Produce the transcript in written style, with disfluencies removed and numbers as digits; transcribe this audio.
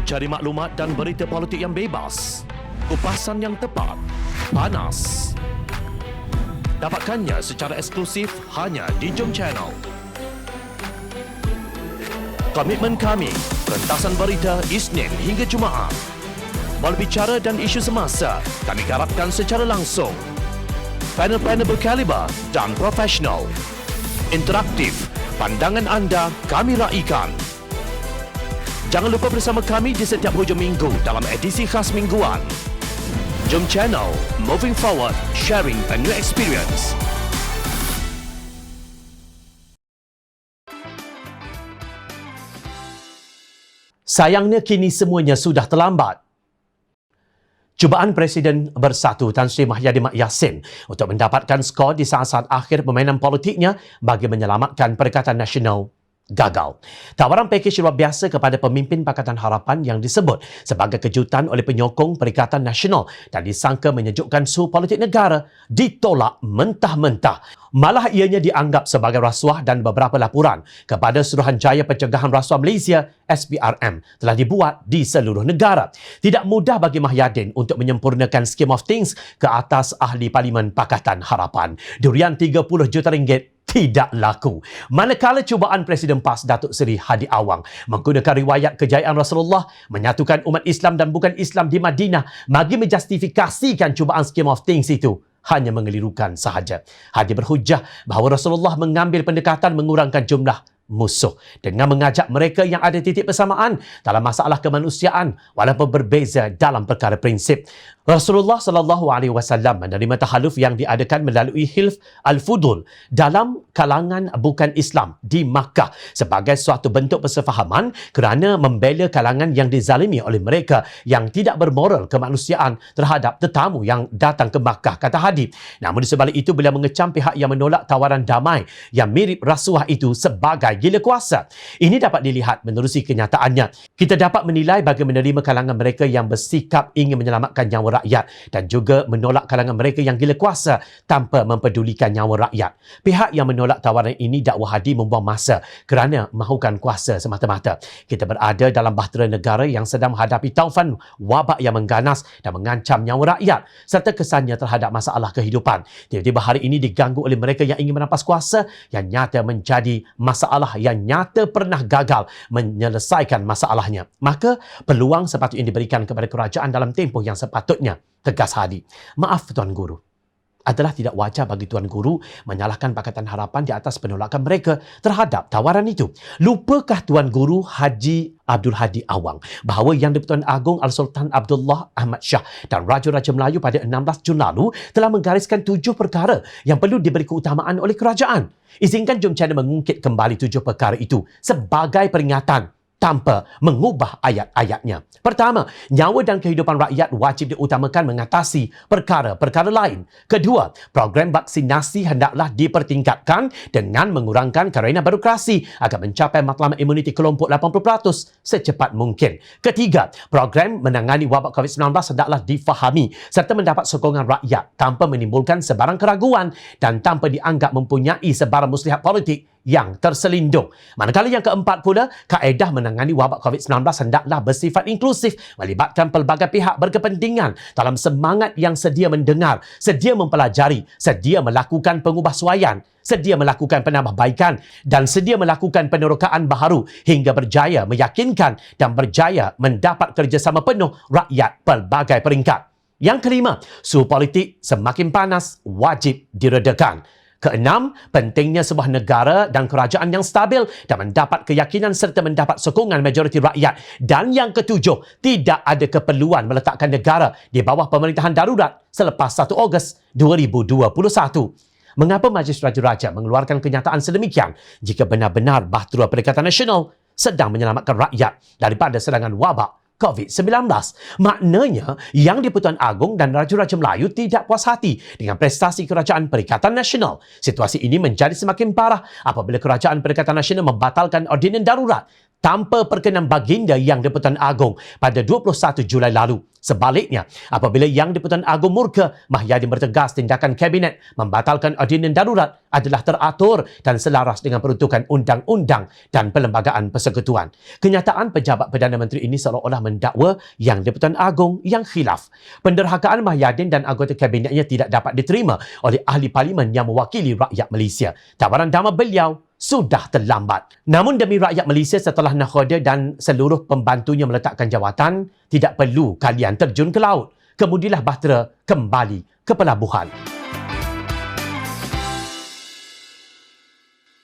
Cari maklumat dan berita politik yang bebas, kupasan yang tepat, panas. Dapatkannya secara eksklusif hanya di Jom Channel. Komitmen kami, pentasan berita Isnin hingga Jumaat. Berbicara dan isu semasa, kami garapkan secara langsung. Panel-panel berkaliber dan profesional. Interaktif, pandangan anda kami raikan. Jangan lupa bersama kami di setiap hujung minggu dalam edisi khas mingguan. Jom Channel, moving forward, sharing a new experience. Sayangnya kini semuanya sudah terlambat. Cubaan Presiden Bersatu Tan Sri Mahyadi Mak Yassin untuk mendapatkan skor di saat-saat akhir permainan politiknya bagi menyelamatkan Perikatan Nasional gagal. Tawaran pakej luar biasa kepada pemimpin Pakatan Harapan yang disebut sebagai kejutan oleh penyokong Perikatan Nasional dan disangka menyejukkan suhu politik negara ditolak mentah-mentah. Malah ianya dianggap sebagai rasuah dan beberapa laporan kepada Suruhanjaya Pencegahan Rasuah Malaysia SPRM telah dibuat di seluruh negara. Tidak mudah bagi Mahyadin untuk menyempurnakan scheme of things ke atas ahli Parlimen Pakatan Harapan. Durian 30 juta ringgit tidak laku. Manakala cubaan Presiden PAS Datuk Seri Hadi Awang menggunakan riwayat kejayaan Rasulullah menyatukan umat Islam dan bukan Islam di Madinah bagi menjustifikasikan cubaan scheme of things itu hanya mengelirukan sahaja. Hadi berhujah bahawa Rasulullah mengambil pendekatan mengurangkan jumlah musuh dengan mengajak mereka yang ada titik persamaan dalam masalah kemanusiaan walaupun berbeza dalam perkara prinsip. Rasulullah SAW menerima tahaluf yang diadakan melalui Hilf Al-Fudul dalam kalangan bukan Islam di Makkah sebagai suatu bentuk persefahaman kerana membela kalangan yang dizalimi oleh mereka yang tidak bermoral kemanusiaan terhadap tetamu yang datang ke Makkah, kata Hadi. Namun di sebalik itu beliau mengecam pihak yang menolak tawaran damai yang mirip rasuah itu sebagai gila kuasa. Ini dapat dilihat menerusi kenyataannya. Kita dapat menilai bagi menerima kalangan mereka yang bersikap ingin menyelamatkan nyawa rakyat dan juga menolak kalangan mereka yang gila kuasa tanpa mempedulikan nyawa rakyat. Pihak yang menolak tawaran ini dakwa Hadi membuang masa kerana mahukan kuasa semata-mata. Kita berada dalam bahtera negara yang sedang menghadapi taufan wabak yang mengganas dan mengancam nyawa rakyat serta kesannya terhadap masalah kehidupan. Tiba-tiba hari ini diganggu oleh mereka yang ingin merampas kuasa yang nyata menjadi masalah yang nyata pernah gagal menyelesaikan masalahnya. Maka peluang sepatutnya diberikan kepada kerajaan dalam tempoh yang sepatutnya, tegas Hadi. Maaf Tuan Guru, adalah tidak wajar bagi Tuan Guru menyalahkan Pakatan Harapan di atas penolakan mereka terhadap tawaran itu. Lupakah Tuan Guru Haji Abdul Hadi Awang bahawa Yang di-Pertuan Agong Al-Sultan Abdullah Ahmad Shah dan Raja-Raja Melayu pada 16 Jun lalu telah menggariskan 7 perkara yang perlu diberi keutamaan oleh kerajaan? Izinkan Jom Channel mengungkit kembali 7 perkara itu sebagai peringatan tanpa mengubah ayat-ayatnya. Pertama, nyawa dan kehidupan rakyat wajib diutamakan mengatasi perkara-perkara lain. Kedua, program vaksinasi hendaklah dipertingkatkan dengan mengurangkan kerana birokrasi agar mencapai matlamat imuniti kelompok 80% secepat mungkin. Ketiga, program menangani wabak COVID-19 hendaklah difahami serta mendapat sokongan rakyat tanpa menimbulkan sebarang keraguan dan tanpa dianggap mempunyai sebarang muslihat politik yang terselindung. Manakala yang keempat pula, kaedah menangani wabak COVID-19 hendaklah bersifat inklusif, melibatkan pelbagai pihak berkepentingan dalam semangat yang sedia mendengar, sedia mempelajari, sedia melakukan pengubahsuaian, sedia melakukan penambahbaikan dan sedia melakukan penerokaan baharu hingga berjaya meyakinkan dan berjaya mendapat kerjasama penuh rakyat pelbagai peringkat. Yang kelima, suhu politik semakin panas wajib diredakan. Keenam, pentingnya sebuah negara dan kerajaan yang stabil dan mendapat keyakinan serta mendapat sokongan majoriti rakyat. Dan yang ketujuh, tidak ada keperluan meletakkan negara di bawah pemerintahan darurat selepas 1 Ogos 2021. Mengapa Majlis Raja-Raja mengeluarkan kenyataan sedemikian jika benar-benar Bahtera Perikatan Nasional sedang menyelamatkan rakyat daripada serangan wabak COVID-19. Maknanya, Yang di-Pertuan Agong dan Raja-Raja Melayu tidak puas hati dengan prestasi Kerajaan Perikatan Nasional. Situasi ini menjadi semakin parah apabila Kerajaan Perikatan Nasional membatalkan ordinan darurat tanpa perkenan baginda Yang di-Pertuan Agong pada 21 Julai lalu. Sebaliknya, apabila Yang di-Pertuan Agong murka, Mahyadin bertegas tindakan Kabinet membatalkan ordinan darurat adalah teratur dan selaras dengan peruntukan undang-undang dan perlembagaan persekutuan. Kenyataan pejabat Perdana Menteri ini seolah-olah mendakwa Yang di-Pertuan Agong yang khilaf. Penderhakaan Mahyadin dan anggota kabinetnya tidak dapat diterima oleh ahli parlimen yang mewakili rakyat Malaysia. Tawaran damai beliau sudah terlambat. Namun demi rakyat Malaysia setelah nakhoda dan seluruh pembantunya meletakkan jawatan, tidak perlu kalian terjun ke laut. Kemudilah bahtera kembali ke pelabuhan.